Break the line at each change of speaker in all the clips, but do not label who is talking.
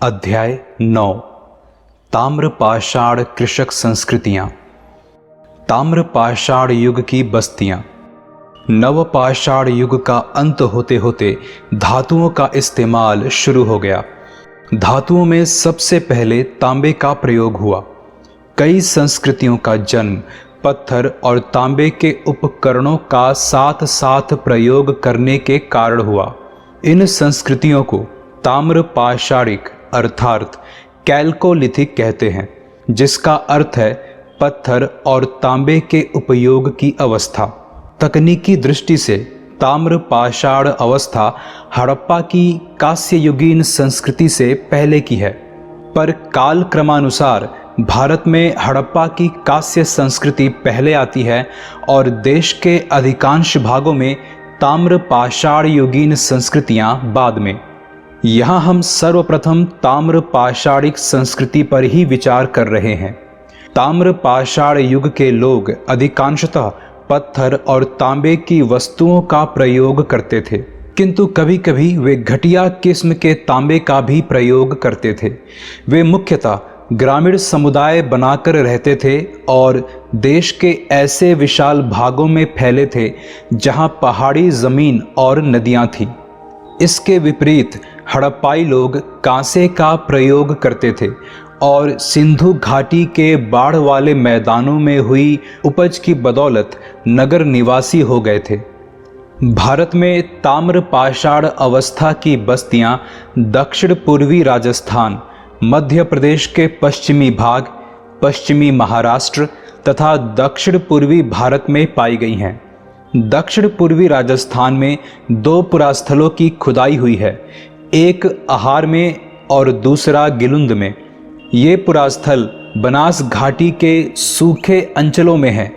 अध्याय 9 ताम्रपाषाण कृषक संस्कृतियां। ताम्रपाषाण युग की बस्तियां। नवपाषाण युग का अंत होते होते धातुओं का इस्तेमाल शुरू हो गया। धातुओं में सबसे पहले तांबे का प्रयोग हुआ। कई संस्कृतियों का जन्म पत्थर और तांबे के उपकरणों का साथ साथ प्रयोग करने के कारण हुआ। इन संस्कृतियों को ताम्रपाषाणिक अर्थात कैल्कोलिथिक कहते हैं, जिसका अर्थ है पत्थर और तांबे के उपयोग की अवस्था। तकनीकी दृष्टि से ताम्रपाषाण अवस्था हड़प्पा की कांस्ययुगीन संस्कृति से पहले की है, पर काल क्रमानुसार भारत में हड़प्पा की कांस्य संस्कृति पहले आती है और देश के अधिकांश भागों में ताम्रपाषाण युगीन संस्कृतियां बाद में। यहाँ हम सर्वप्रथम ताम्रपाषाणिक संस्कृति पर ही विचार कर रहे हैं। ताम्रपाषाण युग के लोग अधिकांशतः पत्थर और तांबे की वस्तुओं का प्रयोग करते थे, किंतु कभी कभी वे घटिया किस्म के तांबे का भी प्रयोग करते थे। वे मुख्यतः ग्रामीण समुदाय बनाकर रहते थे और देश के ऐसे विशाल भागों में फैले थे जहां पहाड़ी जमीन और नदियां थीं। इसके विपरीत हड़प्पाई लोग कांसे का प्रयोग करते थे और सिंधु घाटी के बाढ़ वाले मैदानों में हुई उपज की बदौलत नगर निवासी हो गए थे। भारत में ताम्रपाषाण अवस्था की बस्तियां दक्षिण पूर्वी राजस्थान, मध्य प्रदेश के पश्चिमी भाग, पश्चिमी महाराष्ट्र तथा दक्षिण पूर्वी भारत में पाई गई हैं। दक्षिण पूर्वी राजस्थान में दो पुरास्थलों की खुदाई हुई है, एक अहार में और दूसरा गिलुंद में। ये पुरास्थल बनास घाटी के सूखे अंचलों में है।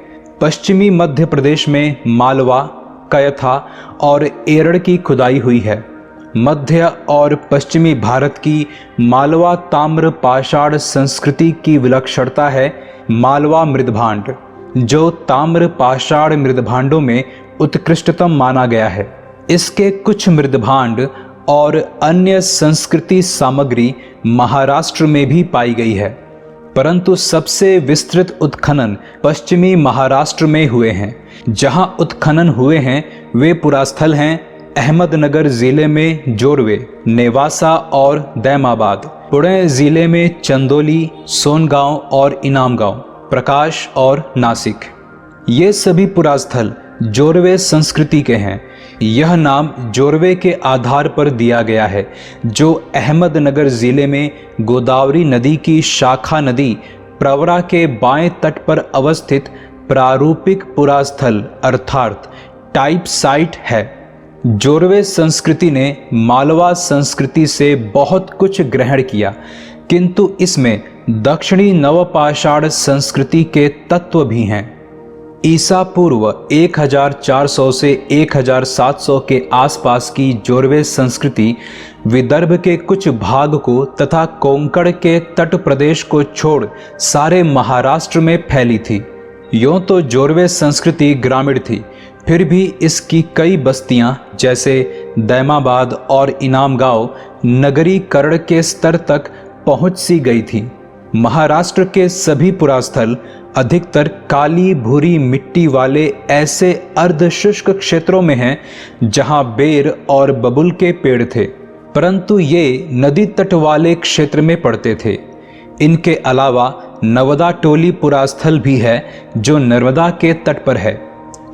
पश्चिमी मध्य प्रदेश में मालवा, कयथा और एरड़ की खुदाई हुई है। मध्य और पश्चिमी भारत की मालवा ताम्रपाषाण संस्कृति की विलक्षणता है मालवा मृदभांड, जो ताम्रपाषाण मृदभांडों में उत्कृष्टतम माना गया है। इसके कुछ मृदभांड और अन्य संस्कृति सामग्री महाराष्ट्र में भी पाई गई है, परंतु सबसे विस्तृत उत्खनन पश्चिमी महाराष्ट्र में हुए हैं। जहां उत्खनन हुए हैं वे पुरास्थल हैं अहमदनगर जिले में जोरवे, नेवासा और दैमाबाद, पुणे जिले में चंदोली, सोनगांव और इनामगांव, प्रकाश और नासिक। ये सभी पुरास्थल जोरवे संस्कृति के हैं। यह नाम जोरवे के आधार पर दिया गया है, जो अहमदनगर जिले में गोदावरी नदी की शाखा नदी प्रवरा के बाएं तट पर अवस्थित प्रारूपिक पुरास्थल अर्थात टाइप साइट है। जोरवे संस्कृति ने मालवा संस्कृति से बहुत कुछ ग्रहण किया, किंतु इसमें दक्षिणी नवपाषाण संस्कृति के तत्व भी हैं। ईसा पूर्व 1400 से 1700 के आसपास की जोरवे संस्कृति विदर्भ के कुछ भाग को तथा कोंकण के तट प्रदेश को छोड़ सारे महाराष्ट्र में फैली थी। यूं तो जोरवे संस्कृति ग्रामीण थी, फिर भी इसकी कई बस्तियां जैसे दैमाबाद और इनामगांव नगरीकरण के स्तर तक पहुंच सी गई थी। महाराष्ट्र के सभी पुरास्थल अधिकतर काली भूरी मिट्टी वाले ऐसे अर्धशुष्क क्षेत्रों में हैं जहां बेर और बबुल के पेड़ थे, परंतु ये नदी तट वाले क्षेत्र में पड़ते थे। इनके अलावा नवदा टोली पुरास्थल भी है जो नर्मदा के तट पर है।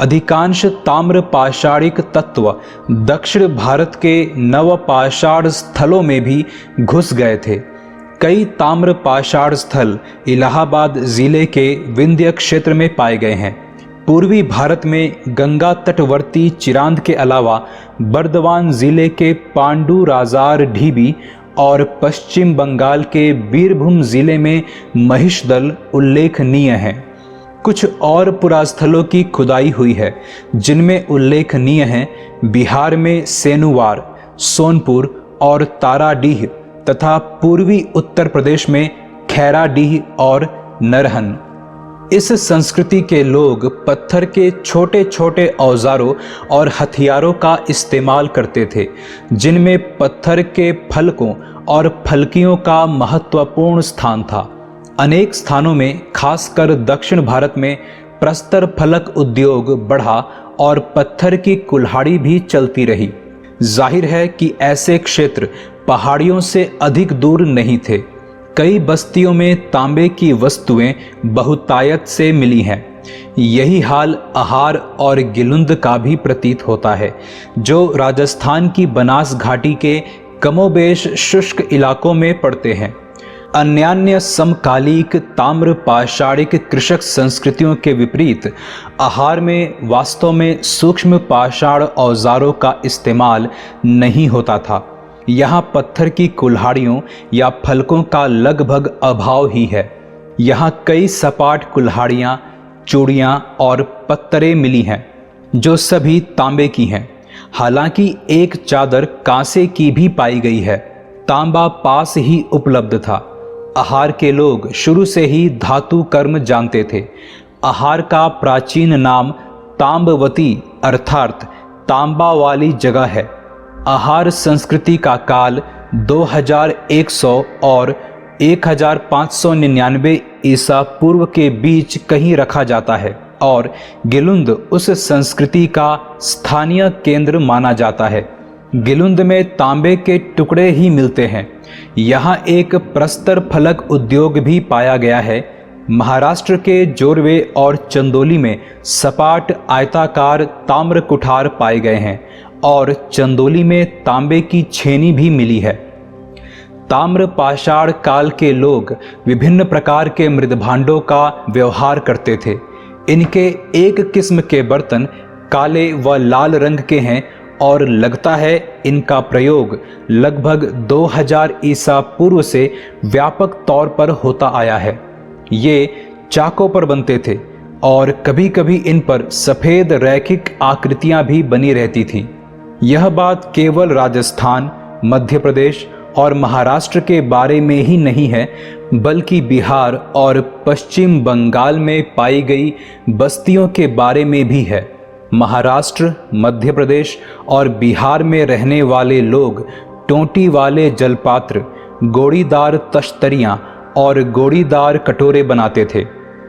अधिकांश ताम्रपाषाणिक तत्व दक्षिण भारत के नवपाषाण स्थलों में भी घुस गए थे। कई ताम्रपाषाण स्थल इलाहाबाद जिले के विंध्य क्षेत्र में पाए गए हैं। पूर्वी भारत में गंगा तटवर्ती चिरांद के अलावा बर्दवान जिले के पांडुराजार ढीबी और पश्चिम बंगाल के बीरभूम जिले में महिषदल उल्लेखनीय हैं। कुछ और पुरास्थलों की खुदाई हुई है, जिनमें उल्लेखनीय हैं बिहार में सेनुवार, सोनपुर और ताराडीह तथा पूर्वी उत्तर प्रदेश में खैराडीह और नरहन। इस संस्कृति के लोग पत्थर के छोटे छोटे औजारों और हथियारों का इस्तेमाल करते थे, जिनमें पत्थर के फलकों और फलकियों का महत्वपूर्ण स्थान था। अनेक स्थानों में, खासकर दक्षिण भारत में, प्रस्तर फलक उद्योग बढ़ा और पत्थर की कुल्हाड़ी भी चलती रही। जाहिर है कि ऐसे क्षेत्र पहाड़ियों से अधिक दूर नहीं थे। कई बस्तियों में तांबे की वस्तुएं बहुतायत से मिली हैं। यही हाल अहार और गिलुंद का भी प्रतीत होता है, जो राजस्थान की बनास घाटी के कमोबेश शुष्क इलाकों में पड़ते हैं। अन्यान्य समकालिक ताम्र पाषाणिक कृषक संस्कृतियों के विपरीत आहार में वास्तव में सूक्ष्म पाषाण औजारों का इस्तेमाल नहीं होता था। यहाँ पत्थर की कुल्हाड़ियों या फलकों का लगभग अभाव ही है। यहाँ कई सपाट कुल्हाड़ियाँ, चूड़ियाँ और पत्तरें मिली हैं, जो सभी तांबे की हैं। हालांकि एक चादर कांसे की भी पाई गई है। तांबा पास ही उपलब्ध था। आहार के लोग शुरू से ही धातु कर्म जानते थे। आहार का प्राचीन नाम ताम्बवती अर्थात तांबा वाली जगह है। आहार संस्कृति का काल 2100 और 1599 ईसा पूर्व के बीच कहीं रखा जाता है और गिलुंद उस संस्कृति का स्थानीय केंद्र माना जाता है। गिलुंद में तांबे के टुकड़े ही मिलते हैं। यहाँ एक प्रस्तर फलक उद्योग भी पाया गया है। महाराष्ट्र के जोरवे और चंदोली में सपाट आयताकार ताम्र कुठार पाए गए हैं और चंदोली में तांबे की छेनी भी मिली है। ताम्र पाषाण काल के लोग विभिन्न प्रकार के मृदभांडों का व्यवहार करते थे। इनके एक किस्म के बर्तन काले व लाल रंग के हैं और लगता है इनका प्रयोग लगभग 2000 ईसा पूर्व से व्यापक तौर पर होता आया है। ये चाकों पर बनते थे और कभी कभी इन पर सफ़ेद रैखिक आकृतियां भी बनी रहती थीं। यह बात केवल राजस्थान, मध्य प्रदेश और महाराष्ट्र के बारे में ही नहीं है, बल्कि बिहार और पश्चिम बंगाल में पाई गई बस्तियों के बारे में भी है। महाराष्ट्र, मध्य प्रदेश और बिहार में रहने वाले लोग टोंटी वाले जलपात्र, गोड़ीदार तश्तरियाँ और गोड़ीदार कटोरे बनाते थे।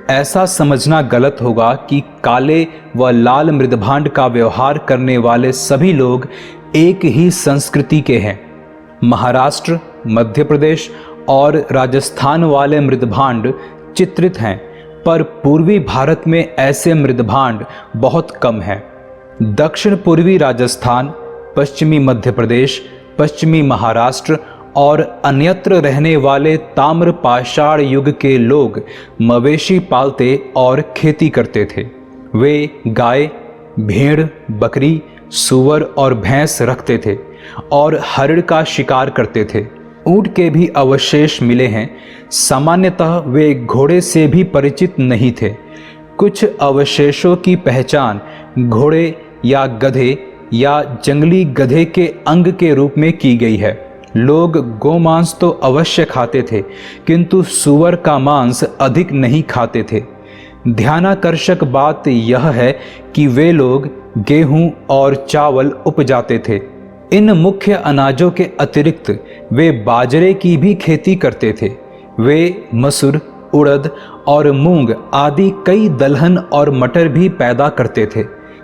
ऐसा समझना गलत होगा कि काले व लाल मृदभांड का व्यवहार करने वाले सभी लोग एक ही संस्कृति के हैं। महाराष्ट्र, मध्य प्रदेश और राजस्थान वाले मृदभांड चित्रित हैं, पर पूर्वी भारत में ऐसे मृदभांड बहुत कम हैं। दक्षिण पूर्वी राजस्थान, पश्चिमी मध्य प्रदेश, पश्चिमी महाराष्ट्र और अन्यत्र रहने वाले ताम्र पाषाण युग के लोग मवेशी पालते और खेती करते थे। वे गाय, भेड़, बकरी, सूअर और भैंस रखते थे और हरिण का शिकार करते थे। ऊंट के भी अवशेष मिले हैं। सामान्यतः वे घोड़े से भी परिचित नहीं थे। कुछ अवशेषों की पहचान घोड़े या गधे या जंगली गधे के अंग के रूप में की गई है। लोग गोमांस तो अवश्य खाते थे, किंतु सूअर का मांस अधिक नहीं खाते थे। ध्यानाकर्षक बात यह है कि वे लोग गेहूं और चावल उपजाते थे। इन मुख्य अनाजों के अतिरिक्त वे बाजरे की भी खेती करते थे। वे मसूर, उड़द और मूंग आदि कई दलहन और मटर भी पैदा करते थे।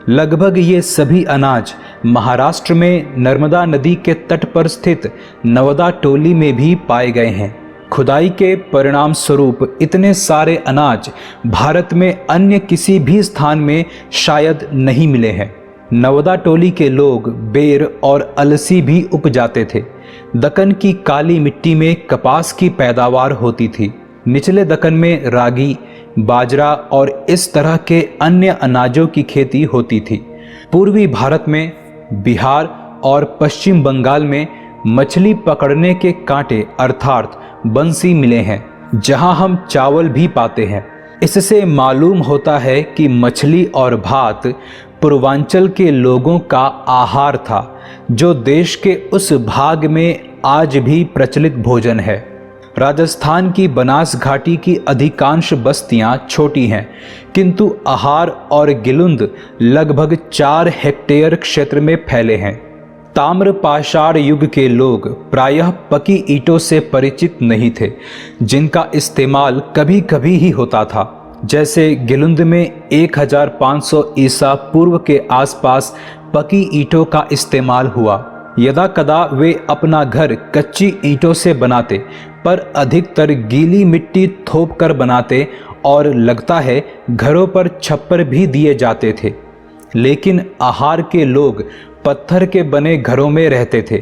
लगभग ये सभी अनाज महाराष्ट्र में नर्मदा नदी के तट पर स्थित नवदा टोली में भी पाए गए हैं। खुदाई के परिणाम स्वरूप इतने सारे अनाज भारत में अन्य किसी भी स्थान में शायद नहीं मिले हैं। नवदा टोली के लोग बेर और अलसी भी उपजाते थे। दक्कन की काली मिट्टी में कपास की पैदावार होती थी। निचले दक्कन में रागी, बाजरा और इस तरह के अन्य अनाजों की खेती होती थी। पूर्वी भारत में, बिहार और पश्चिम बंगाल में मछली पकड़ने के कांटे अर्थात बंसी मिले हैं, जहां हम चावल भी पाते हैं। इससे मालूम होता है कि मछली और भात पूर्वांचल के लोगों का आहार था, जो देश के उस भाग में आज भी प्रचलित भोजन है। राजस्थान की बनास घाटी की अधिकांश बस्तियां छोटी हैं, किंतु आहार और गिलुंद लगभग 4 हेक्टेयर क्षेत्र में फैले हैं। ताम्र पाषाण युग के लोग प्रायः पकी ईंटों से परिचित नहीं थे, जिनका इस्तेमाल कभी कभी ही होता था। जैसे गिलुंद में 1500 ईसा पूर्व के आसपास पकी ईंटों का इस्तेमाल हुआ। यदा कदा वे अपना घर कच्ची ईंटों से बनाते, पर अधिकतर गीली मिट्टी थोप कर बनाते और लगता है घरों पर छप्पर भी दिए जाते थे। लेकिन आहार के लोग पत्थर के बने घरों में रहते थे।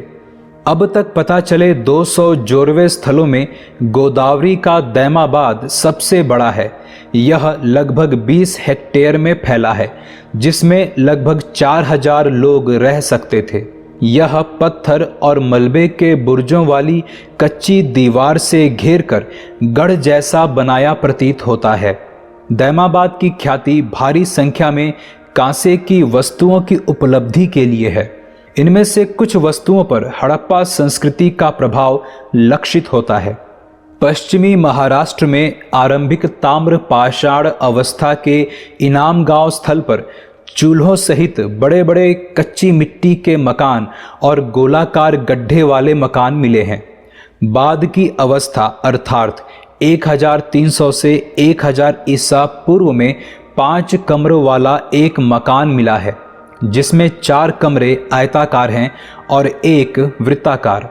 अब तक पता चले 200 जोरवे स्थलों में गोदावरी का दैमाबाद सबसे बड़ा है। यह लगभग 20 हेक्टेयर में फैला है, जिसमें लगभग 4000 लोग रह सकते थे। यह पत्थर और मलबे के बुर्जों वाली कच्ची दीवार से घेरकर गढ़ जैसा बनाया प्रतीत होता है। दैमाबाद की ख्याति भारी संख्या में कांसे की वस्तुओं की उपलब्धि के लिए है। इनमें से कुछ वस्तुओं पर हड़प्पा संस्कृति का प्रभाव लक्षित होता है। पश्चिमी महाराष्ट्र में आरंभिक ताम्र पाषाण अवस्था के इनाम गांव स्थल पर चूल्हों सहित बड़े बड़े कच्ची मिट्टी के मकान और गोलाकार गड्ढे वाले मकान मिले हैं। बाद की अवस्था अर्थात 1300 से 1000 ईसा पूर्व में 5 कमरों वाला एक मकान मिला है, जिसमें 4 कमरे आयताकार हैं और एक वृत्ताकार।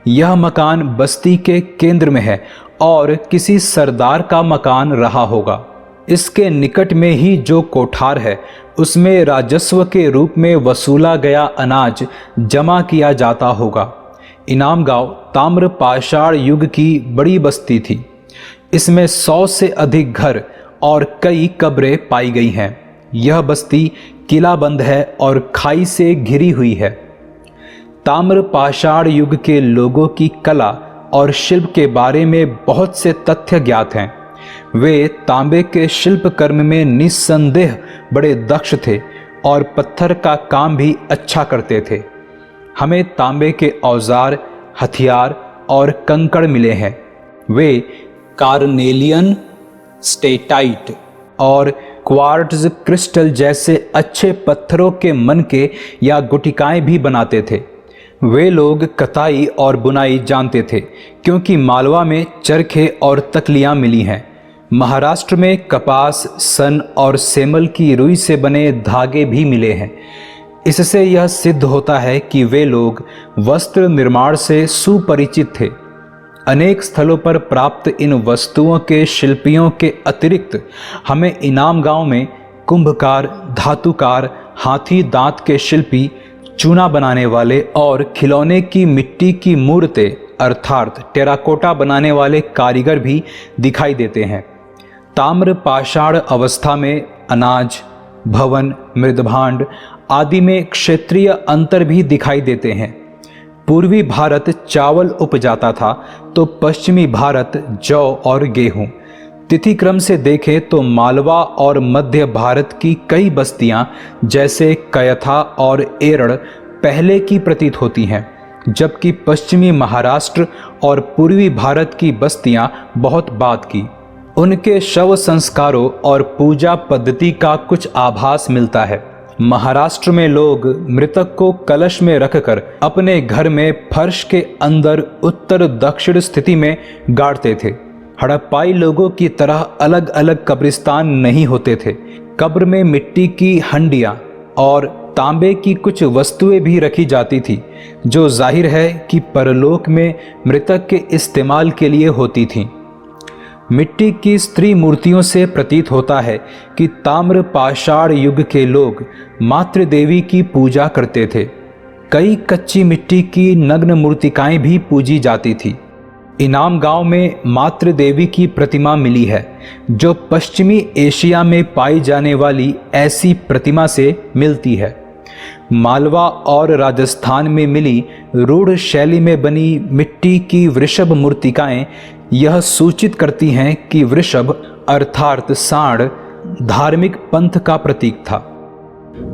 यह मकान बस्ती के केंद्र में है और किसी सरदार का मकान रहा होगा। इसके निकट में ही जो कोठार है, उसमें राजस्व के रूप में वसूला गया अनाज जमा किया जाता होगा। इनाम गांव ताम्र पाषाण युग की बड़ी बस्ती थी। इसमें 100 से अधिक घर और कई कब्रें पाई गई हैं। यह बस्ती किलाबंद है और खाई से घिरी हुई है। ताम्र पाषाण युग के लोगों की कला और शिल्प के बारे में बहुत से तथ्य ज्ञात हैं। वे तांबे के शिल्प कर्म में निस्संदेह बड़े दक्ष थे और पत्थर का काम भी अच्छा करते थे। हमें तांबे के औजार, हथियार और कंकड़ मिले हैं। वे कार्नेलियन, स्टेटाइट और क्वार्ट्ज क्रिस्टल जैसे अच्छे पत्थरों के मनके या गुटिकाएं भी बनाते थे। वे लोग कताई और बुनाई जानते थे, क्योंकि मालवा में चरखे और तकलियां मिली हैं। महाराष्ट्र में कपास, सन और सेमल की रुई से बने धागे भी मिले हैं। इससे यह सिद्ध होता है कि वे लोग वस्त्र निर्माण से सुपरिचित थे। अनेक स्थलों पर प्राप्त इन वस्तुओं के शिल्पियों के अतिरिक्त हमें इनाम गांव में कुंभकार, धातुकार, हाथी दांत के शिल्पी, चूना बनाने वाले और खिलौने की मिट्टी की मूर्तें अर्थात टेराकोटा बनाने वाले कारीगर भी दिखाई देते हैं। ताम्र पाषाण अवस्था में अनाज, भवन, मृदभांड आदि में क्षेत्रीय अंतर भी दिखाई देते हैं। पूर्वी भारत चावल उपजाता था, तो पश्चिमी भारत जौ और गेहूं। तिथि क्रम से देखें तो मालवा और मध्य भारत की कई बस्तियां जैसे कयथा और एरड़ पहले की प्रतीत होती हैं, जबकि पश्चिमी महाराष्ट्र और पूर्वी भारत की बस्तियां बहुत बाद की। उनके शव संस्कारों और पूजा पद्धति का कुछ आभास मिलता है। महाराष्ट्र में लोग मृतक को कलश में रखकर अपने घर में फर्श के अंदर उत्तर दक्षिण स्थिति में गाड़ते थे। हड़प्पाई लोगों की तरह अलग अलग कब्रिस्तान नहीं होते थे। कब्र में मिट्टी की हंडियां और तांबे की कुछ वस्तुएं भी रखी जाती थी, जो जाहिर है कि परलोक में मृतक के इस्तेमाल के लिए होती थीं। मिट्टी की स्त्री मूर्तियों से प्रतीत होता है कि ताम्र पाषाण युग के लोग मातृ देवी की पूजा करते थे। कई कच्ची मिट्टी की नग्न मूर्तिकाएं भी पूजी जाती थी। इनाम गांव में मातृ देवी की प्रतिमा मिली है, जो पश्चिमी एशिया में पाई जाने वाली ऐसी प्रतिमा से मिलती है। मालवा और राजस्थान में मिली रूढ़ शैली में बनी मिट्टी की वृषभ मूर्तिकाएं यह सूचित करती हैं कि वृषभ अर्थात सांड धार्मिक पंथ का प्रतीक था।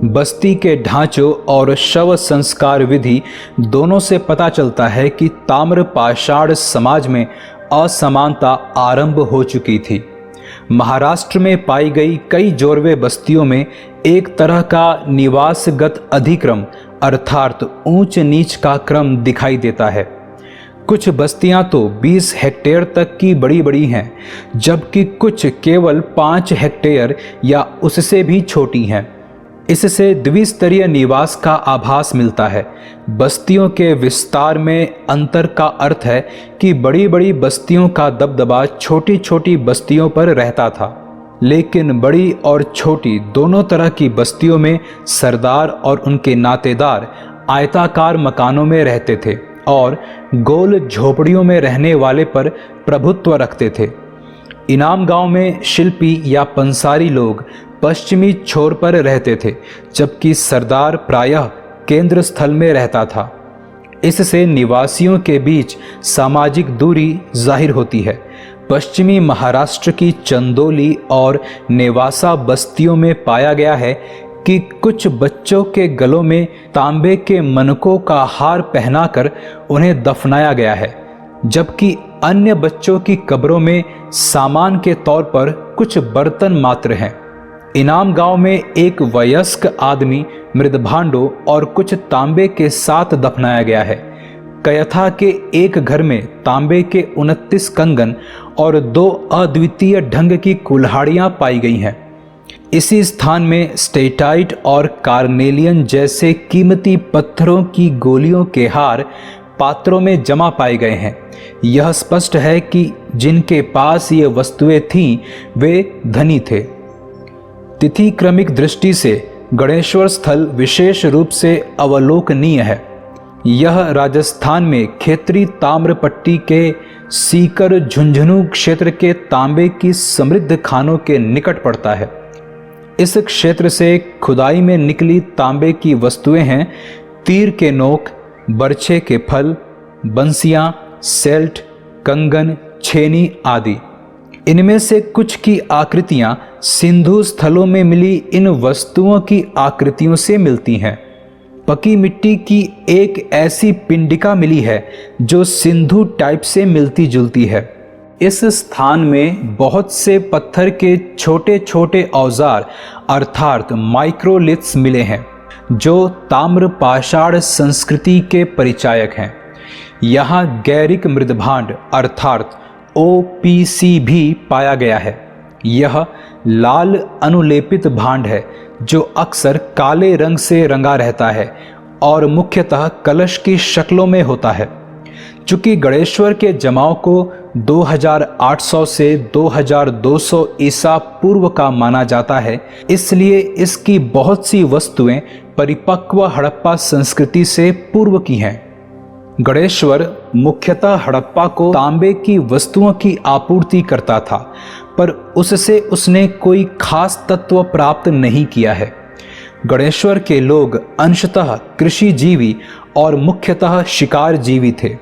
बस्ती के ढांचों और शव संस्कार विधि दोनों से पता चलता है कि ताम्र पाषाण समाज में असमानता आरंभ हो चुकी थी। महाराष्ट्र में पाई गई कई जोरवे बस्तियों में एक तरह का निवासगत अधिक्रम अर्थात ऊंच नीच का क्रम दिखाई देता है। कुछ बस्तियां तो 20 हेक्टेयर तक की बड़ी बड़ी हैं, जबकि कुछ केवल 5 हेक्टेयर या उससे भी छोटी हैं। इससे द्विस्तरीय निवास का आभास मिलता है। बस्तियों के विस्तार में अंतर का अर्थ है कि बड़ी बड़ी बस्तियों का दबदबा छोटी छोटी बस्तियों पर रहता था, लेकिन बड़ी और छोटी दोनों तरह की बस्तियों में सरदार और उनके नातेदार आयताकार मकानों में रहते थे और गोल झोपड़ियों में रहने वाले पर प्रभुत्व रखते थे। इनाम गांव में शिल्पी या पंसारी लोग पश्चिमी छोर पर रहते थे, जबकि सरदार प्रायः केंद्र स्थल में रहता था। इससे निवासियों के बीच सामाजिक दूरी जाहिर होती है। पश्चिमी महाराष्ट्र की चंदोली और नेवासा बस्तियों में पाया गया है कि कुछ बच्चों के गलों में तांबे के मनकों का हार पहनाकर उन्हें दफनाया गया है, जबकि अन्य बच्चों की कब्रों में सामान के तौर पर कुछ बर्तन मात्र हैं। इनाम गांव में एक वयस्क आदमी मृदभांडों और कुछ तांबे के साथ दफनाया गया है। कयथा के एक घर में तांबे के 29 कंगन और 2 अद्वितीय ढंग की कुल्हाड़ियां पाई गई हैं। इसी स्थान में स्टेटाइट और कार्नेलियन जैसे कीमती पत्थरों की गोलियों के हार पात्रों में जमा पाए गए हैं। यह स्पष्ट है कि जिनके पास ये वस्तुएं थीं वे धनी थे। तिथि क्रमिक दृष्टि से गणेश्वर स्थल विशेष रूप से अवलोकनीय है। यह राजस्थान में खेतरी ताम्रपट्टी के सीकर झुंझुनू क्षेत्र के तांबे की समृद्ध खानों के निकट पड़ता है। इस क्षेत्र से खुदाई में निकली तांबे की वस्तुएं हैं तीर के नोक, बरछे के फल, बंसियां, सेल्ट, कंगन, छेनी आदि। इनमें से कुछ की आकृतियां सिंधु स्थलों में मिली इन वस्तुओं की आकृतियों से मिलती हैं। पकी मिट्टी की एक ऐसी पिंडिका मिली है जो सिंधु टाइप से मिलती जुलती है। इस स्थान में बहुत से पत्थर के छोटे छोटे औजार अर्थात माइक्रोलिथ्स मिले हैं, जो ताम्र पाषाण संस्कृति के परिचायक हैं। यहाँ गैरिक मृदभांड अर्थात OPC भी पाया गया है। यह लाल अनुलेपित भांड है जो अक्सर काले रंग से रंगा रहता है और मुख्यतः कलश की शक्लों में होता है। चूंकि गणेश्वर के जमाव को 2800 से 2200 ईसा पूर्व का माना जाता है, इसलिए इसकी बहुत सी वस्तुएं परिपक्व हड़प्पा संस्कृति से पूर्व की हैं। गणेश्वर मुख्यतः हड़प्पा को तांबे की वस्तुओं की आपूर्ति करता था, पर उससे उसने कोई खास तत्व प्राप्त नहीं किया है। गणेश्वर के लोग अंशतः कृषि जीवी और मुख्यतः शिकार जीवी थे।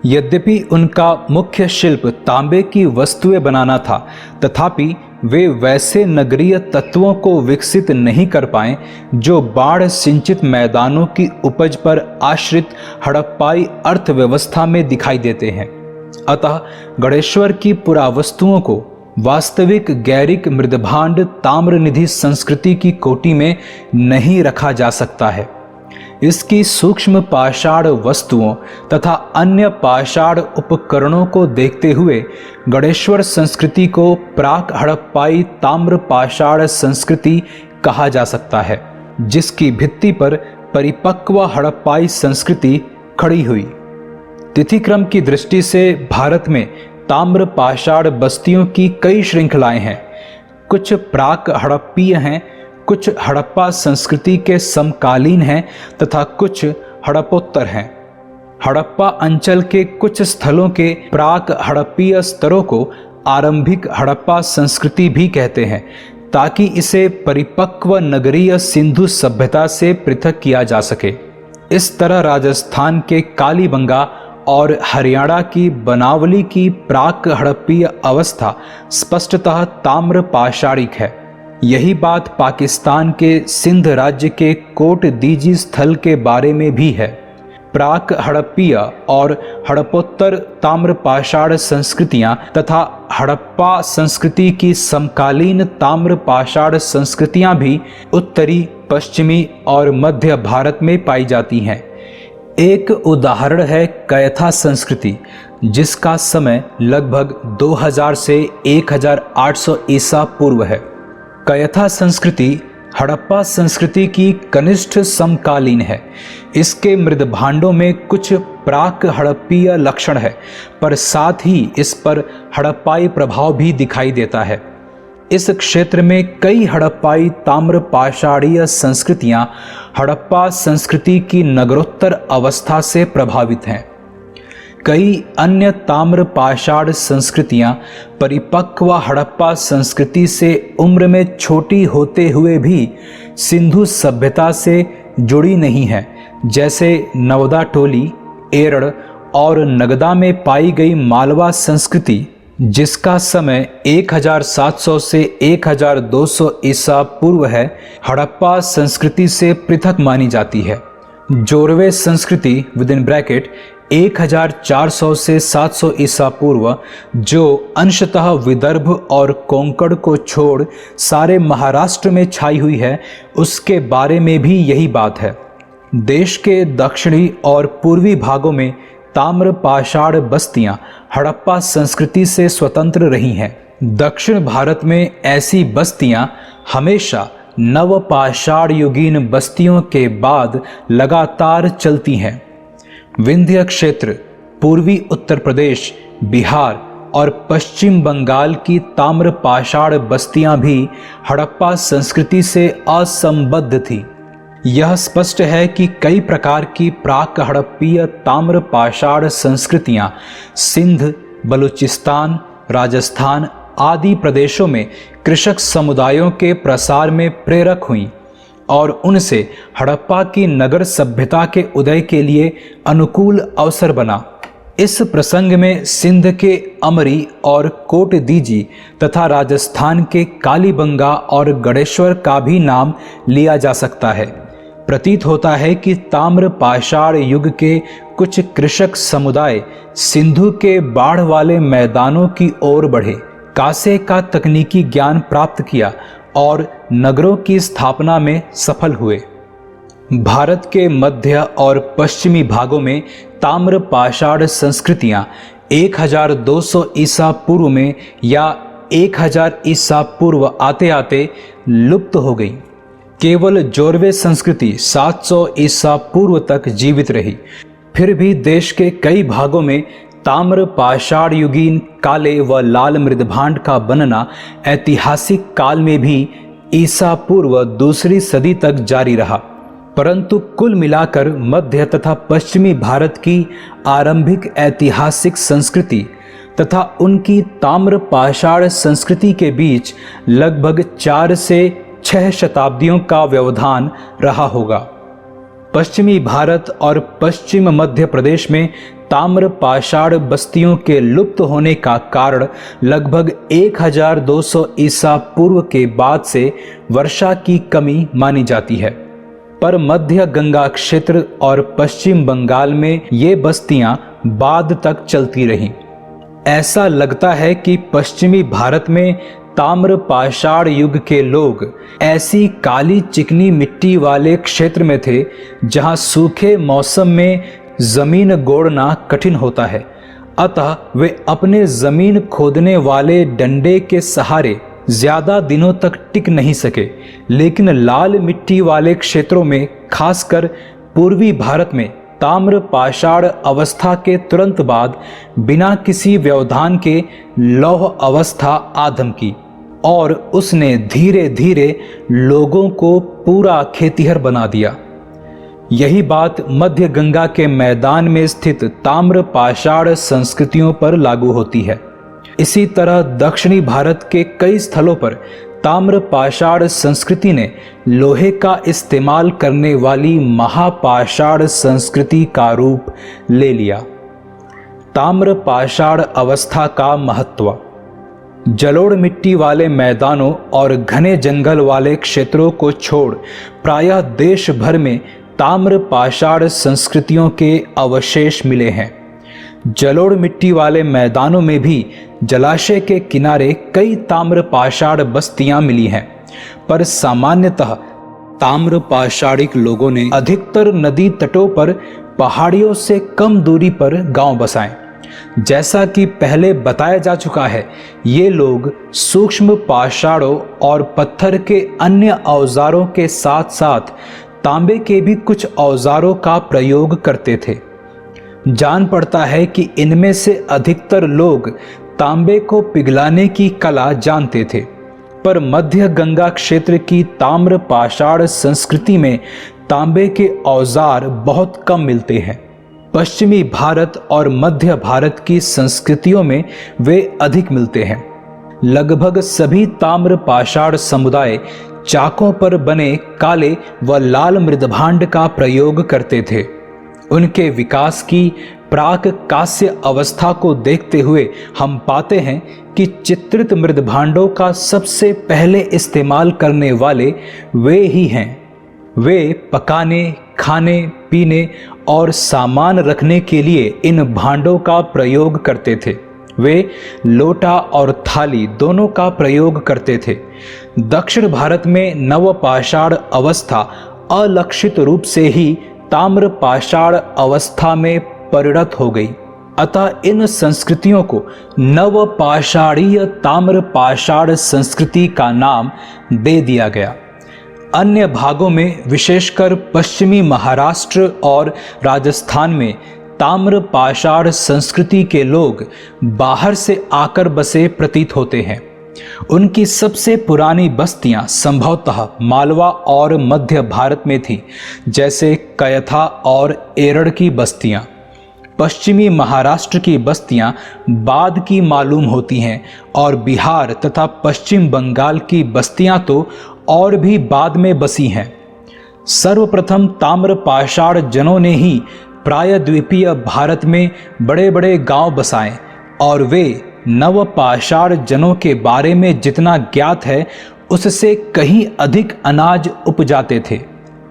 यद्यपि उनका मुख्य शिल्प तांबे की वस्तुएं बनाना था, तथापि वे वैसे नगरीय तत्वों को विकसित नहीं कर पाए जो बाढ़ सिंचित मैदानों की उपज पर आश्रित हड़प्पाई अर्थव्यवस्था में दिखाई देते हैं। अतः गणेश्वर की पुरावस्तुओं को वास्तविक गैरिक मृदभांड ताम्रनिधि संस्कृति की कोटि में नहीं रखा जा सकता है। इसकी सूक्ष्म पाषाण वस्तुओं तथा अन्य पाषाण उपकरणों को देखते हुए गणेश्वर संस्कृति को प्राक हड़प्पाई ताम्र पाषाण संस्कृति कहा जा सकता है, जिसकी भित्ति पर परिपक्व हड़प्पाई संस्कृति खड़ी हुई। तिथिक्रम की दृष्टि से भारत में ताम्र पाषाण बस्तियों की कई श्रृंखलाएं हैं। कुछ प्राक हड़प्पीय हैं, कुछ हड़प्पा संस्कृति के समकालीन हैं तथा कुछ हड़प्पोत्तर हैं। हड़प्पा अंचल के कुछ स्थलों के प्राक हड़प्पीय स्तरों को आरंभिक हड़प्पा संस्कृति भी कहते हैं, ताकि इसे परिपक्व नगरीय सिंधु सभ्यता से पृथक किया जा सके। इस तरह राजस्थान के कालीबंगा और हरियाणा की बनावली की प्राक हड़प्पीय अवस्था स्पष्टतः ताम्र पाषाणिक है। यही बात पाकिस्तान के सिंध राज्य के कोट दीजी स्थल के बारे में भी है। प्राक हड़प्पीय और हड़प्पोत्तर ताम्रपाषाण संस्कृतियां तथा हड़प्पा संस्कृति की समकालीन ताम्रपाषाण संस्कृतियां भी उत्तरी, पश्चिमी और मध्य भारत में पाई जाती हैं। एक उदाहरण है कयथा संस्कृति, जिसका समय लगभग 2000 से 1800 ईसा पूर्व है। कयथा संस्कृति हड़प्पा संस्कृति की कनिष्ठ समकालीन है। इसके मृदभांडों में कुछ प्राक हड़प्पीय लक्षण है, पर साथ ही इस पर हड़प्पाई प्रभाव भी दिखाई देता है। इस क्षेत्र में कई हड़प्पाई ताम्रपाषाणीय संस्कृतियां हड़प्पा संस्कृति की नगरोत्तर अवस्था से प्रभावित हैं। कई अन्य ताम्रपाषाण संस्कृतियां परिपक्व हड़प्पा संस्कृति से उम्र में छोटी होते हुए भी सिंधु सभ्यता से जुड़ी नहीं हैं, जैसे नवदा टोली, एरड़ और नगदा में पाई गई मालवा संस्कृति, जिसका समय 1700 से 1200 ईसा पूर्व है, हड़प्पा संस्कृति से पृथक मानी जाती है। जोरवे संस्कृति (= 1400 से 700 ईसा पूर्व), जो अंशतः विदर्भ और कोंकण को छोड़ सारे महाराष्ट्र में छाई हुई है, उसके बारे में भी यही बात है। देश के दक्षिणी और पूर्वी भागों में ताम्रपाषाण बस्तियां हड़प्पा संस्कृति से स्वतंत्र रही हैं। दक्षिण भारत में ऐसी बस्तियां हमेशा नवपाषाण युगीन बस्तियों के बाद लगातार चलती हैं। विंध्य क्षेत्र, पूर्वी उत्तर प्रदेश, बिहार और पश्चिम बंगाल की ताम्रपाषाण बस्तियां भी हड़प्पा संस्कृति से असंबद्ध थी। यह स्पष्ट है कि कई प्रकार की प्राक हड़प्पीय ताम्रपाषाण संस्कृतियां सिंध, बलूचिस्तान, राजस्थान आदि प्रदेशों में कृषक समुदायों के प्रसार में प्रेरक हुईं और उनसे हड़प्पा की नगर सभ्यता के उदय के लिए अनुकूल अवसर बना। इस प्रसंग में सिंध के अमरी और कोटदीजी तथा राजस्थान के कालीबंगा और गणेश्वर का भी नाम लिया जा सकता है। प्रतीत होता है कि ताम्रपाषाण युग के कुछ कृषक समुदाय सिंधु के बाढ़ वाले मैदानों की ओर बढ़े, कांसे का तकनीकी ज्ञान प्राप्त किया और नगरों की स्थापना में सफल हुए। भारत के मध्य और पश्चिमी भागों में ताम्रपाषाण संस्कृतियां 1200 ईसा पूर्व में या 1000 ईसा पूर्व आते आते लुप्त हो गई। केवल जोरवे संस्कृति 700 ईसा पूर्व तक जीवित रही। फिर भी देश के कई भागों में ताम्रपाषाण युगीन काले व लाल मृदभांड का बनना ऐतिहासिक काल में भी ईसा पूर्व 2री सदी तक जारी रहा। परंतु कुल मिलाकर मध्य तथा पश्चिमी भारत की आरंभिक ऐतिहासिक संस्कृति तथा उनकी ताम्रपाषाण संस्कृति के बीच लगभग 4 से 6 शताब्दियों का व्यवधान रहा होगा। पश्चिमी भारत और पश्चिम मध्य प्रदेश में ताम्रपाषाण बस्तियों के लुप्त होने का कारण लगभग 1200 ईसा पूर्व के बाद से वर्षा की कमी मानी जाती है। पर मध्य गंगा क्षेत्र और पश्चिम बंगाल में ये बस्तियां बाद तक चलती रहीं। ऐसा लगता है कि पश्चिमी भारत में ताम्रपाषाण युग के लोग ऐसी काली चिकनी मिट्टी वाले क्षेत्र में थे जहां सूखे मौसम में जमीन गोड़ना कठिन होता है, अतः वे अपने जमीन खोदने वाले डंडे के सहारे ज्यादा दिनों तक टिक नहीं सके। लेकिन लाल मिट्टी वाले क्षेत्रों में, खासकर पूर्वी भारत में, ताम्रपाषाण अवस्था के तुरंत बाद बिना किसी व्यवधान के लौह अवस्था आदम की और उसने धीरे धीरे लोगों को पूरा खेतिहर बना दिया। यही बात मध्य गंगा के मैदान में स्थित ताम्रपाषाण संस्कृतियों पर लागू होती है। इसी तरह दक्षिणी भारत के कई स्थलों पर ताम्रपाषाण संस्कृति ने लोहे का इस्तेमाल करने वाली महापाषाण संस्कृति का रूप ले लिया। ताम्रपाषाण अवस्था का महत्व। जलोढ़ मिट्टी वाले मैदानों और घने जंगल वाले क्षेत्रों को छोड़ प्रायः देश भर में ताम्र पाषाण संस्कृतियों के अवशेष मिले हैं। जलोढ़ मिट्टी वाले मैदानों में भी जलाशय के किनारे कई ताम्र पाषाण बस्तियां मिली हैं, पर सामान्यतः ताम्र पाषाणिक लोगों ने अधिकतर नदी तटों पर पहाड़ियों से कम दूरी पर गांव बसाए। जैसा कि पहले बताया जा चुका है, ये लोग सूक्ष्म पाषाणों और पत्थर के अन्य औजारों के साथ साथ तांबे के भी कुछ औजारों का प्रयोग करते थे। जान पड़ता है कि इनमें से अधिकतर लोग तांबे को पिघलाने की कला जानते थे, पर मध्य गंगा क्षेत्र की ताम्र पाषाण संस्कृति में तांबे के औजार बहुत कम मिलते हैं। पश्चिमी भारत और मध्य भारत की संस्कृतियों में वे अधिक मिलते हैं। लगभग सभी ताम्र पाषाण समुदाय चाकों पर बने काले व लाल मृदभांड का प्रयोग करते थे। उनके विकास की प्राक कांस्य अवस्था को देखते हुए हम पाते हैं कि चित्रित मृदभांडों का सबसे पहले इस्तेमाल करने वाले वे ही हैं। वे पकाने, खाने, पीने और सामान रखने के लिए इन भांडों का प्रयोग करते थे। वे लोटा और थाली दोनों का प्रयोग करते थे। दक्षिण भारत में नवपाषाण अवस्था अलक्षित रूप से ही ताम्र पाषाण अवस्था में परिणत हो गई। अतः इन संस्कृतियों को नवपाषाणीय ताम्र पाषाण संस्कृति का नाम दे दिया गया। अन्य भागों में, विशेषकर पश्चिमी महाराष्ट्र और राजस्थान में, ताम्र पाषाण संस्कृति के लोग बाहर से आकर बसे प्रतीत होते हैं। उनकी सबसे पुरानी बस्तियां संभवतः मालवा और मध्य भारत में थी, जैसे कयथा और एरड़ की बस्तियां। पश्चिमी महाराष्ट्र की बस्तियां बाद की मालूम होती हैं और बिहार तथा पश्चिम बंगाल की बस्तियां तो और भी बाद में बसी हैं। सर्वप्रथम ताम्र पाषाण जनों ने ही प्रायद्वीपीय भारत में बड़े बड़े गांव बसाए और वे नवपाषाण जनों के बारे में जितना ज्ञात है उससे कहीं अधिक अनाज उपजाते थे।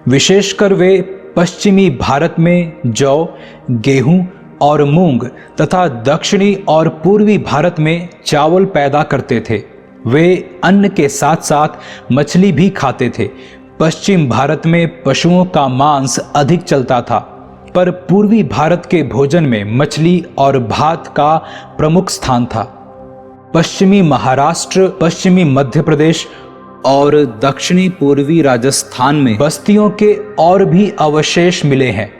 विशेषकर वे पश्चिमी भारत में जौ, गेहूं और मूंग तथा दक्षिणी और पूर्वी भारत में चावल पैदा करते थे। वे अन्न के साथ साथ मछली भी खाते थे। पश्चिम भारत में पशुओं का मांस अधिक चलता था, पर पूर्वी भारत के भोजन में मछली और भात का प्रमुख स्थान था। पश्चिमी महाराष्ट्र, पश्चिमी मध्य प्रदेश और दक्षिणी पूर्वी राजस्थान में बस्तियों के और भी अवशेष मिले हैं।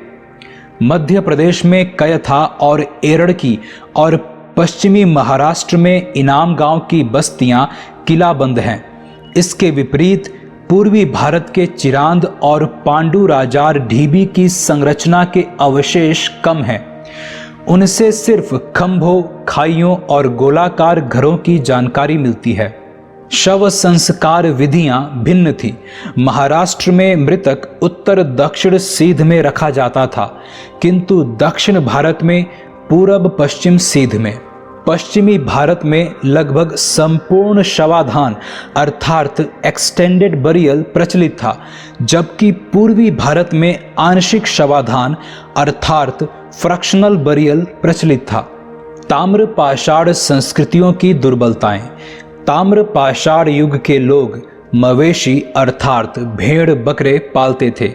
मध्य प्रदेश में कयथा और एरड़ की और पश्चिमी महाराष्ट्र में इनाम गांव की बस्तियां किलाबंद हैं। इसके विपरीत पूर्वी भारत के चिरांद और पांडु राजार ढीबी की संरचना के अवशेष कम हैं। उनसे सिर्फ खंभों, खाइयों और गोलाकार घरों की जानकारी मिलती है। शव संस्कार विधियां भिन्न थी। महाराष्ट्र में मृतक उत्तर दक्षिण सीध में रखा जाता था, किंतु दक्षिण भारत में पूरब पश्चिम सीध में। पश्चिमी भारत में लगभग संपूर्ण शवाधान अर्थात एक्सटेंडेड बरियल प्रचलित था, जबकि पूर्वी भारत में आंशिक शवाधान अर्थात फ्रैक्शनल बरियल प्रचलित था। ताम्र पाषाण संस्कृतियों की दुर्बलताएं। ताम्र पाषाण युग के लोग मवेशी अर्थात भेड़ बकरे पालते थे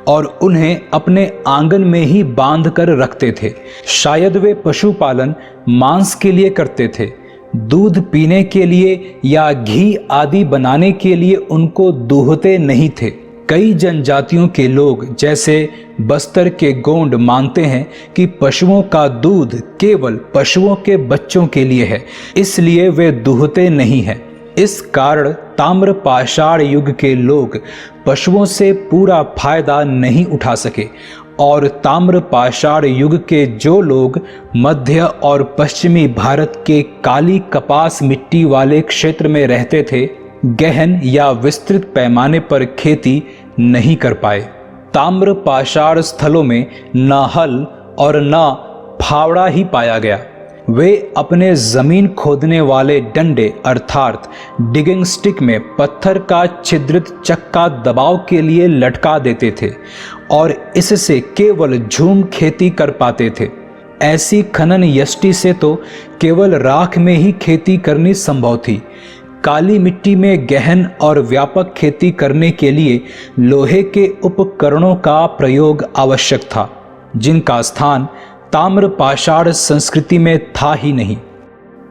और उन्हें अपने आंगन में ही बांध कर रखते थे। शायद वे पशुपालन मांस के लिए करते थे। दूध पीने के लिए या घी आदि बनाने के लिए उनको दूहते नहीं थे। कई जनजातियों के लोग जैसे बस्तर के गोंड मानते हैं कि पशुओं का दूध केवल पशुओं के बच्चों के लिए है, इसलिए वे दूहते नहीं हैं। इस कारण ताम्र पाषाण युग के लोग पशुओं से पूरा फायदा नहीं उठा सके और ताम्र पाषाण युग के जो लोग मध्य और पश्चिमी भारत के काली कपास मिट्टी वाले क्षेत्र में रहते थे, गहन या विस्तृत पैमाने पर खेती नहीं कर पाए। ताम्र पाषाण स्थलों में न हल और न फावड़ा ही पाया गया। वे अपने जमीन खोदने वाले डंडे अर्थात डिगिंग स्टिक में पत्थर का छिद्रित चक्का दबाव के लिए लटका देते थे और इससे केवल झूम खेती कर पाते थे। ऐसी खनन यष्टि से तो केवल राख में ही खेती करनी संभव थी। काली मिट्टी में गहन और व्यापक खेती करने के लिए लोहे के उपकरणों का प्रयोग आवश्यक था, जिनका स्थान ताम्र पाषाण संस्कृति में था ही नहीं।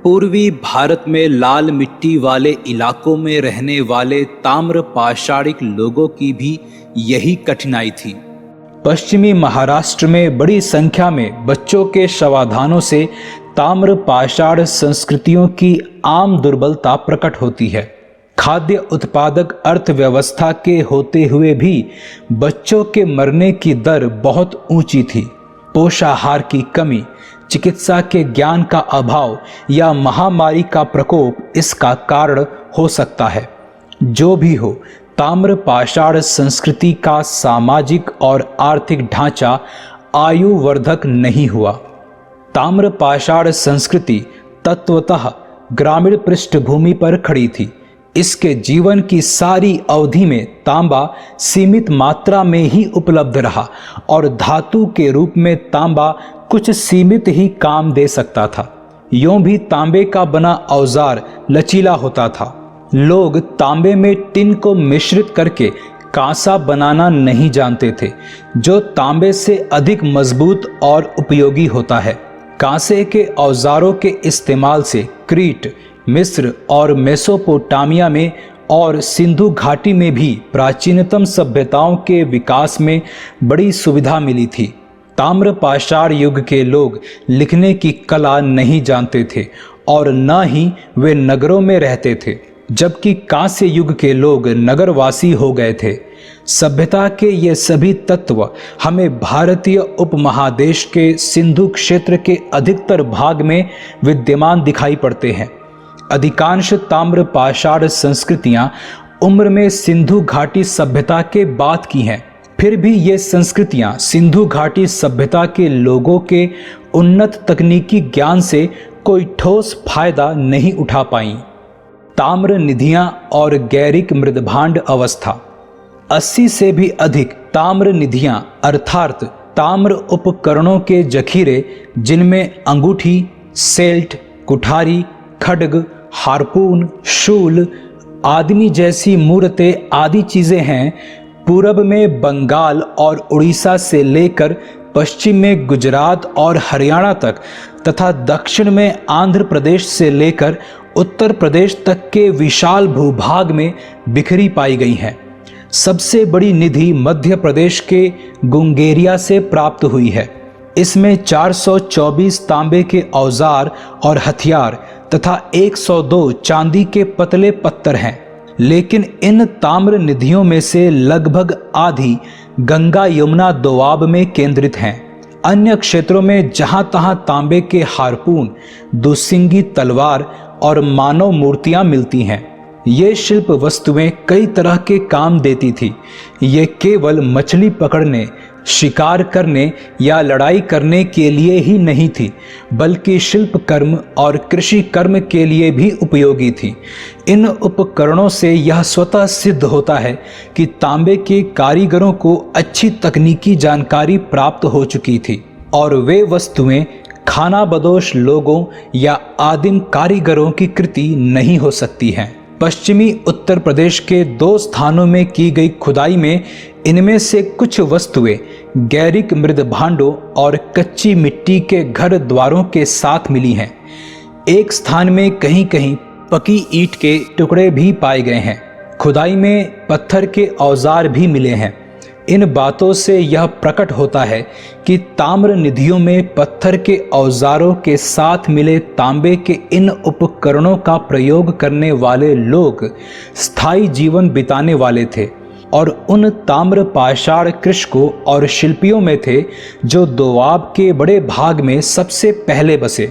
पूर्वी भारत में लाल मिट्टी वाले इलाकों में रहने वाले ताम्र पाषाणिक लोगों की भी यही कठिनाई थी। पश्चिमी महाराष्ट्र में बड़ी संख्या में बच्चों के शवाधानों से ताम्र पाषाण संस्कृतियों की आम दुर्बलता प्रकट होती है। खाद्य उत्पादक अर्थव्यवस्था के होते हुए भी बच्चों के मरने की दर बहुत ऊंची थी। पोषाहार की कमी, चिकित्सा के ज्ञान का अभाव या महामारी का प्रकोप इसका कारण हो सकता है। जो भी हो, ताम्र पाषाण संस्कृति का सामाजिक और आर्थिक ढांचा आयुवर्धक नहीं हुआ। ताम्र पाषाण संस्कृति तत्वतः ग्रामीण पृष्ठभूमि पर खड़ी थी। इसके जीवन की सारी अवधि में तांबा सीमित मात्रा में ही उपलब्ध रहा और धातु के रूप में तांबा कुछ सीमित ही काम दे सकता था। यूं भी तांबे का बना औजार लचीला होता था। लोग तांबे में टिन को मिश्रित करके कांसा बनाना नहीं जानते थे, जो तांबे से अधिक मजबूत और उपयोगी होता है। कांसे के औजारों के इस्तेमाल से क्रीट, मिस्र और मेसोपोटामिया में और सिंधु घाटी में भी प्राचीनतम सभ्यताओं के विकास में बड़ी सुविधा मिली थी। ताम्र पाषाण युग के लोग लिखने की कला नहीं जानते थे और न ही वे नगरों में रहते थे, जबकि कांस्य युग के लोग नगरवासी हो गए थे। सभ्यता के ये सभी तत्व हमें भारतीय उपमहादेश के सिंधु क्षेत्र के अधिकतर भाग में विद्यमान दिखाई पड़ते हैं। अधिकांश ताम्र पाषाण संस्कृतियां उम्र में सिंधु घाटी सभ्यता के बाद की हैं। फिर भी ये संस्कृतियां सिंधु घाटी सभ्यता के लोगों के उन्नत तकनीकी ज्ञान से कोई ठोस फायदा नहीं उठा पाईं। ताम्र निधियां और गैरिक मृदभांड अवस्था। 80 से भी अधिक ताम्र निधियां अर्थात ताम्र उपकरणों के जखीरे, जिनमें अंगूठी, सेल्ट, कुठारी, खड्ग, हार्पून, शूल, आदमी जैसी मूर्तें आदि चीजें हैं, पूरब में बंगाल और उड़ीसा से लेकर पश्चिम में गुजरात और हरियाणा तक तथा दक्षिण में आंध्र प्रदेश से लेकर उत्तर प्रदेश तक के विशाल भूभाग में बिखरी पाई गई हैं। सबसे बड़ी निधि मध्य प्रदेश के गुंगेरिया से प्राप्त हुई है। इसमें 424 तांबे के औजार और हथियार तथा 102 चांदी के पतले पत्थर हैं। लेकिन इन ताम्र निधियों में से लगभग आधी गंगा यमुना दोआब में केंद्रित हैं। अन्य क्षेत्रों में जहां तहां तांबे के हार्पून, दुसिंगी तलवार और मानव मूर्तियां मिलती हैं। ये शिल्प वस्तुएं कई तरह के काम देती थी। ये केवल मछली पकड़ने, शिकार करने या लड़ाई करने के लिए ही नहीं थी, बल्कि शिल्प कर्म और कृषि कर्म के लिए भी उपयोगी थी। इन उपकरणों से यह स्वतः सिद्ध होता है कि तांबे के कारीगरों को अच्छी तकनीकी जानकारी प्राप्त हो चुकी थी और वे वस्तुएं खानाबदोश लोगों या आदिम कारीगरों की कृति नहीं हो सकती हैं। पश्चिमी उत्तर प्रदेश के 2 स्थानों में की गई खुदाई में इनमें से कुछ वस्तुएं गैरिक मृद भांडों और कच्ची मिट्टी के घर द्वारों के साथ मिली हैं। एक स्थान में कहीं कहीं पकी ईंट के टुकड़े भी पाए गए हैं। खुदाई में पत्थर के औजार भी मिले हैं। इन बातों से यह प्रकट होता है कि ताम्र निधियों में पत्थर के औजारों के साथ मिले तांबे के इन उपकरणों का प्रयोग करने वाले लोग स्थायी जीवन बिताने वाले थे और उन ताम्र पाषाण कृषकों और शिल्पियों में थे जो दोआब के बड़े भाग में सबसे पहले बसे।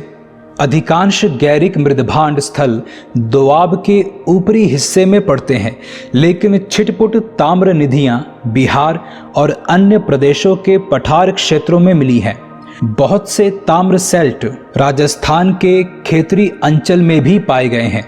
अधिकांश गैरिक मृदभांड स्थल दोआब के ऊपरी हिस्से में पड़ते हैं, लेकिन छिटपुट ताम्र निधियां बिहार और अन्य प्रदेशों के पठार क्षेत्रों में मिली हैं। बहुत से ताम्र सेल्ट राजस्थान के खेतरी अंचल में भी पाए गए हैं।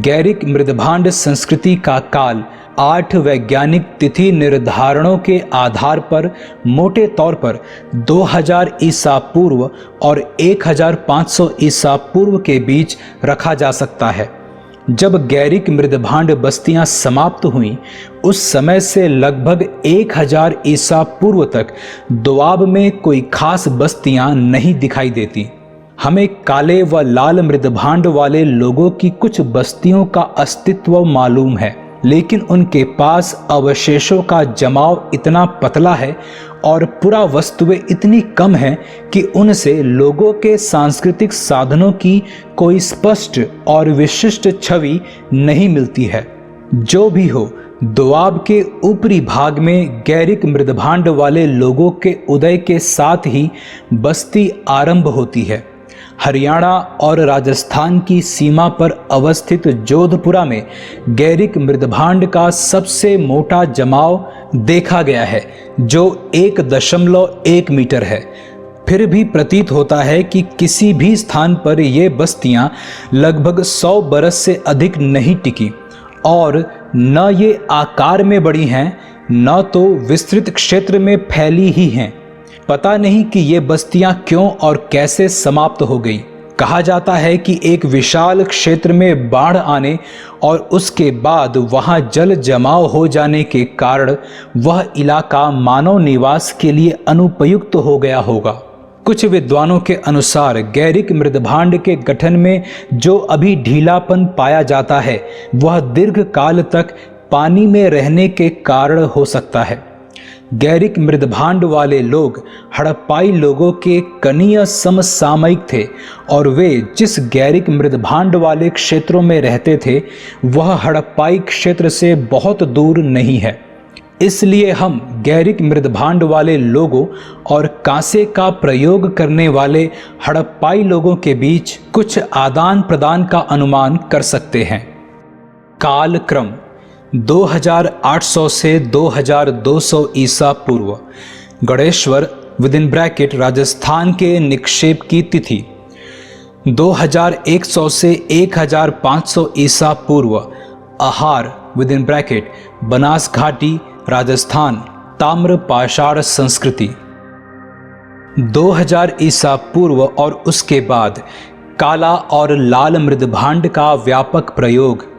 गैरिक मृदभांड संस्कृति का काल 8 वैज्ञानिक तिथि निर्धारणों के आधार पर मोटे तौर पर 2000 ईसा पूर्व और 1500 ईसा पूर्व के बीच रखा जा सकता है। जब गैरिक मृदभांड बस्तियां समाप्त हुईं, उस समय से लगभग 1000 ईसा पूर्व तक दोआब में कोई खास बस्तियां नहीं दिखाई देती। हमें काले व लाल मृदभांड वाले लोगों की कुछ बस्तियों का अस्तित्व मालूम है, लेकिन उनके पास अवशेषों का जमाव इतना पतला है और पुरावस्तुएं इतनी कम हैं कि उनसे लोगों के सांस्कृतिक साधनों की कोई स्पष्ट और विशिष्ट छवि नहीं मिलती है। जो भी हो, दोआब के ऊपरी भाग में गैरिक मृदभांड वाले लोगों के उदय के साथ ही बस्ती आरंभ होती है। हरियाणा और राजस्थान की सीमा पर अवस्थित जोधपुरा में गैरिक मृदभांड का सबसे मोटा जमाव देखा गया है, जो 1.1 मीटर है। फिर भी प्रतीत होता है कि किसी भी स्थान पर ये बस्तियां लगभग 100 बरस से अधिक नहीं टिकी और न ये आकार में बड़ी हैं, न तो विस्तृत क्षेत्र में फैली ही हैं। पता नहीं कि ये बस्तियां क्यों और कैसे समाप्त हो गई। कहा जाता है कि एक विशाल क्षेत्र में बाढ़ आने और उसके बाद वहां जल जमाव हो जाने के कारण वह इलाका मानव निवास के लिए अनुपयुक्त हो गया होगा। कुछ विद्वानों के अनुसार गैरिक मृदभांड के गठन में जो अभी ढीलापन पाया जाता है, वह दीर्घ काल तक पानी में रहने के कारण हो सकता है। गैरिक मृदभांड वाले लोग हड़प्पाई लोगों के कनीय समसामयिक थे और वे जिस गैरिक मृदभांड वाले क्षेत्रों में रहते थे, वह हड़प्पाई क्षेत्र से बहुत दूर नहीं है। इसलिए हम गैरिक मृदभांड वाले लोगों और कांसे का प्रयोग करने वाले हड़प्पाई लोगों के बीच कुछ आदान प्रदान का अनुमान कर सकते हैं। कालक्रम 2800 से 2200 ईसा पूर्व। गणेश्वर (ब्रैकेट) राजस्थान के निक्षेप की तिथि 2100 से 1500 ईसा पूर्व। आहार (ब्रैकेट) बनास घाटी राजस्थान ताम्र पाषाण संस्कृति 2000 ईसा पूर्व और उसके बाद काला और लाल मृदभांड का व्यापक प्रयोग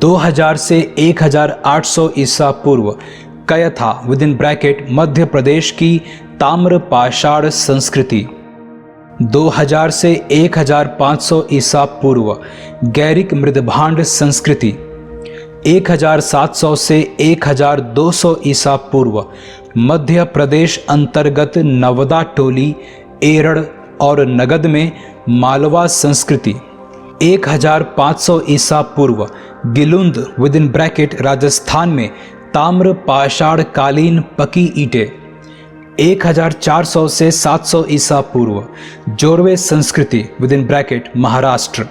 2000 से 1800 ईसा पूर्व। कयथा (ब्रैकेट) मध्य प्रदेश की ताम्र पाषाण संस्कृति 2000 से 1500 ईसा पूर्व। गैरिक मृदभांड संस्कृति 1700 से 1200 ईसा पूर्व। मध्य प्रदेश अंतर्गत नवदा टोली, एरड़ और नगद में मालवा संस्कृति 1500 ईसा पूर्व। गिलुंद (ब्रैकेट) राजस्थान में ताम्र पाषाण कालीन पकी ईंटें 1400 से 700 ईसा पूर्व। जोरवे संस्कृति (ब्रैकेट) महाराष्ट्र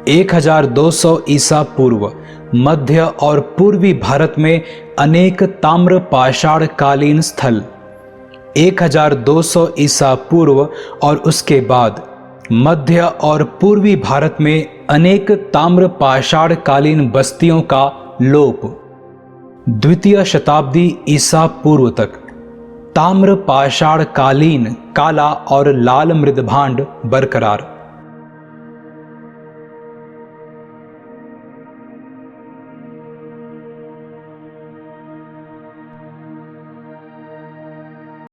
1200 ईसा पूर्व। मध्य और पूर्वी भारत में अनेक ताम्र पाषाण कालीन स्थल 1200 ईसा पूर्व और उसके बाद मध्य और पूर्वी भारत में अनेक ताम्र पाषाण कालीन बस्तियों का लोप। द्वितीय शताब्दी ईसा पूर्व तक ताम्र पाषाण कालीन काला और लाल मृदभांड बरकरार।